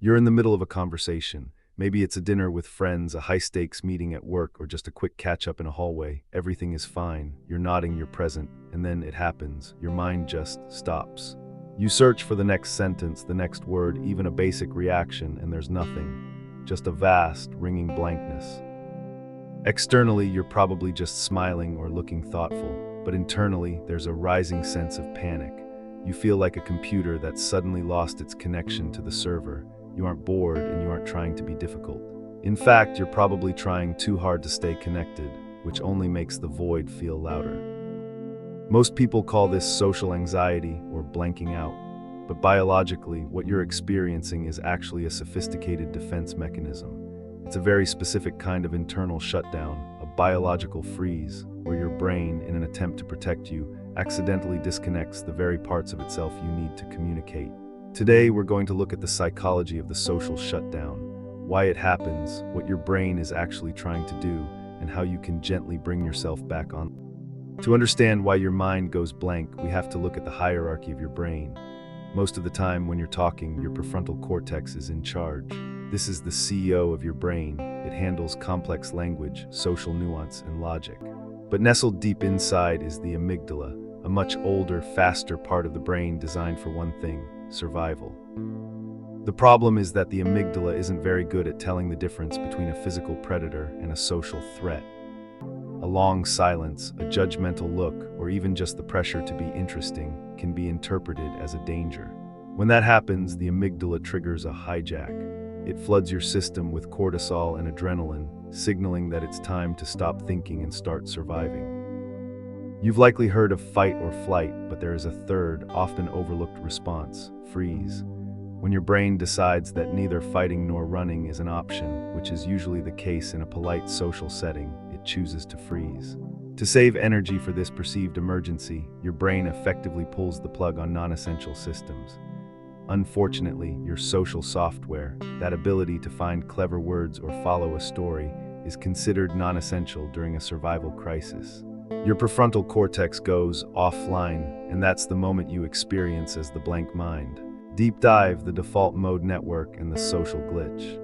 You're in the middle of a conversation. Maybe it's a dinner with friends, a high-stakes meeting at work, or just a quick catch-up in a hallway. Everything is fine. You're nodding, you're present, and then it happens. Your mind just stops. You search for the next sentence, the next word, even a basic reaction, and there's nothing. Just a vast, ringing blankness. Externally, you're probably just smiling or looking thoughtful, but internally, there's a rising sense of panic. You feel like a computer that's suddenly lost its connection to the server. You aren't bored and you aren't trying to be difficult. In fact, you're probably trying too hard to stay connected, which only makes the void feel louder. Most people call this social anxiety or blanking out, but biologically, what you're experiencing is actually a sophisticated defense mechanism. It's a very specific kind of internal shutdown, a biological freeze, where your brain, in an attempt to protect you, accidentally disconnects the very parts of itself you need to communicate. Today, we're going to look at the psychology of the social shutdown, why it happens, what your brain is actually trying to do, and how you can gently bring yourself back on. To understand why your mind goes blank, we have to look at the hierarchy of your brain. Most of the time, when you're talking, your prefrontal cortex is in charge. This is the CEO of your brain. It handles complex language, social nuance, and logic. But nestled deep inside is the amygdala, a much older, faster part of the brain designed for one thing: survival. The problem is that the amygdala isn't very good at telling the difference between a physical predator and a social threat. A long silence, a judgmental look, or even just the pressure to be interesting can be interpreted as a danger. When that happens, the amygdala triggers a hijack. It floods your system with cortisol and adrenaline, signaling that it's time to stop thinking and start surviving. You've likely heard of fight or flight, but there is a third, often overlooked response: freeze. When your brain decides that neither fighting nor running is an option, which is usually the case in a polite social setting, it chooses to freeze. To save energy for this perceived emergency, your brain effectively pulls the plug on non-essential systems. Unfortunately, your social software, that ability to find clever words or follow a story, is considered non-essential during a survival crisis. Your prefrontal cortex goes offline, and that's the moment you experience as the blank mind. Deep dive, the default mode network, and the social glitch.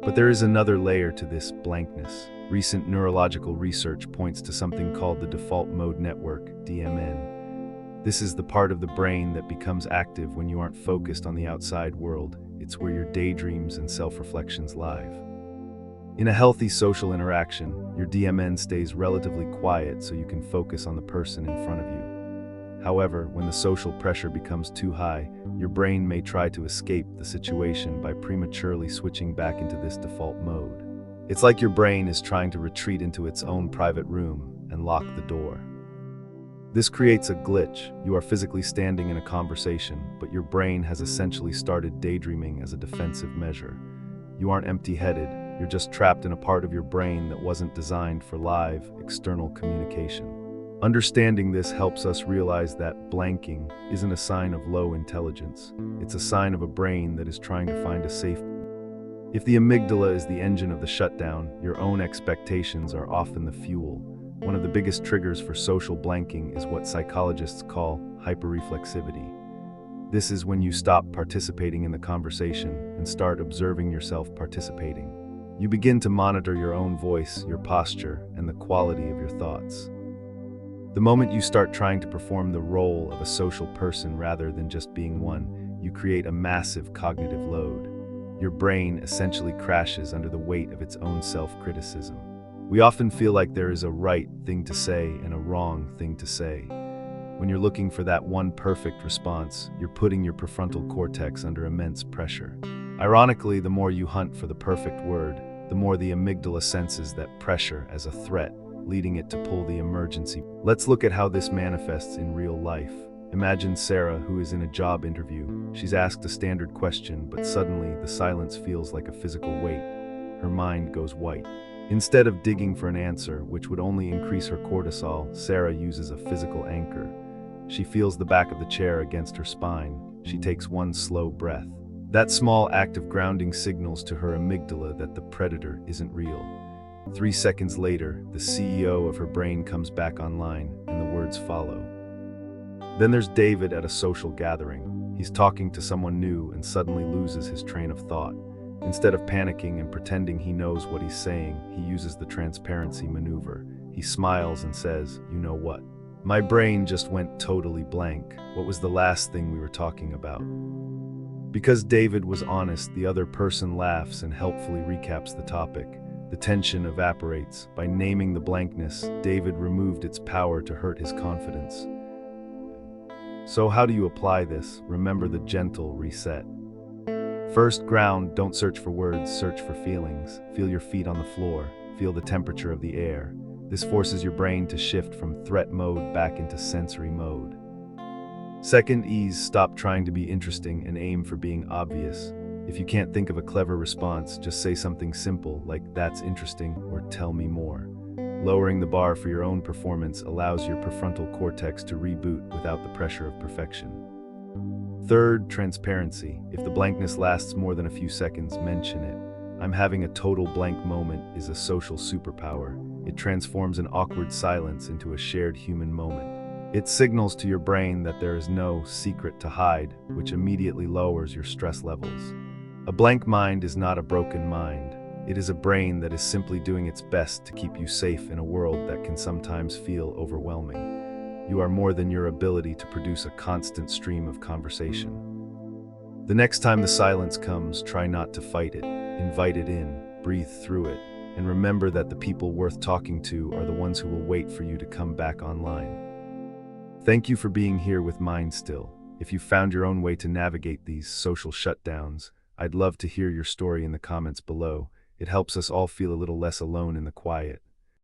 But there is another layer to this blankness. Recent neurological research points to something called the default mode network, DMN. This is the part of the brain that becomes active when you aren't focused on the outside world. It's where your daydreams and self-reflections live. In a healthy social interaction, your DMN stays relatively quiet so you can focus on the person in front of you. However, when the social pressure becomes too high, your brain may try to escape the situation by prematurely switching back into this default mode. It's like your brain is trying to retreat into its own private room and lock the door. This creates a glitch. You are physically standing in a conversation, but your brain has essentially started daydreaming as a defensive measure. You aren't empty-headed, you're just trapped in a part of your brain that wasn't designed for live, external communication. Understanding this helps us realize that blanking isn't a sign of low intelligence. It's a sign of a brain that is trying to find a safe. If the amygdala is the engine of the shutdown, your own expectations are often the fuel. One of the biggest triggers for social blanking is what psychologists call hyperreflexivity. This is when you stop participating in the conversation and start observing yourself participating. You begin to monitor your own voice, your posture, and the quality of your thoughts. The moment you start trying to perform the role of a social person rather than just being one, you create a massive cognitive load. Your brain essentially crashes under the weight of its own self-criticism. We often feel like there is a right thing to say and a wrong thing to say. When you're looking for that one perfect response, you're putting your prefrontal cortex under immense pressure. Ironically, the more you hunt for the perfect word, the more the amygdala senses that pressure as a threat, leading it to pull the emergency. Let's look at how this manifests in real life. Imagine Sarah, who is in a job interview. She's asked a standard question, but suddenly the silence feels like a physical weight. Her mind goes white. Instead of digging for an answer, which would only increase her cortisol, Sarah uses a physical anchor. She feels the back of the chair against her spine. She takes one slow breath. That small act of grounding signals to her amygdala that the predator isn't real. 3 seconds later, the CEO of her brain comes back online, and the words follow. Then there's David at a social gathering. He's talking to someone new and suddenly loses his train of thought. Instead of panicking and pretending he knows what he's saying, he uses the transparency maneuver. He smiles and says, "You know what? My brain just went totally blank. What was the last thing we were talking about?" Because David was honest, the other person laughs and helpfully recaps the topic. The tension evaporates. By naming the blankness, David removed its power to hurt his confidence. So how do you apply this? Remember the gentle reset. First, ground. Don't search for words, search for feelings. Feel your feet on the floor. Feel the temperature of the air. This forces your brain to shift from threat mode back into sensory mode. Second, ease. Stop trying to be interesting and aim for being obvious. If you can't think of a clever response, just say something simple like "that's interesting" or "tell me more." Lowering the bar for your own performance allows your prefrontal cortex to reboot without the pressure of perfection. Third, transparency. If the blankness lasts more than a few seconds, mention it. "I'm having a total blank moment" is a social superpower. It transforms an awkward silence into a shared human moment. It signals to your brain that there is no secret to hide, which immediately lowers your stress levels. A blank mind is not a broken mind. It is a brain that is simply doing its best to keep you safe in a world that can sometimes feel overwhelming. You are more than your ability to produce a constant stream of conversation. The next time the silence comes, try not to fight it. Invite it in, breathe through it, and remember that the people worth talking to are the ones who will wait for you to come back online. Thank you for being here with MindStill. If you found your own way to navigate these social shutdowns, I'd love to hear your story in the comments below. It helps us all feel a little less alone in the quiet.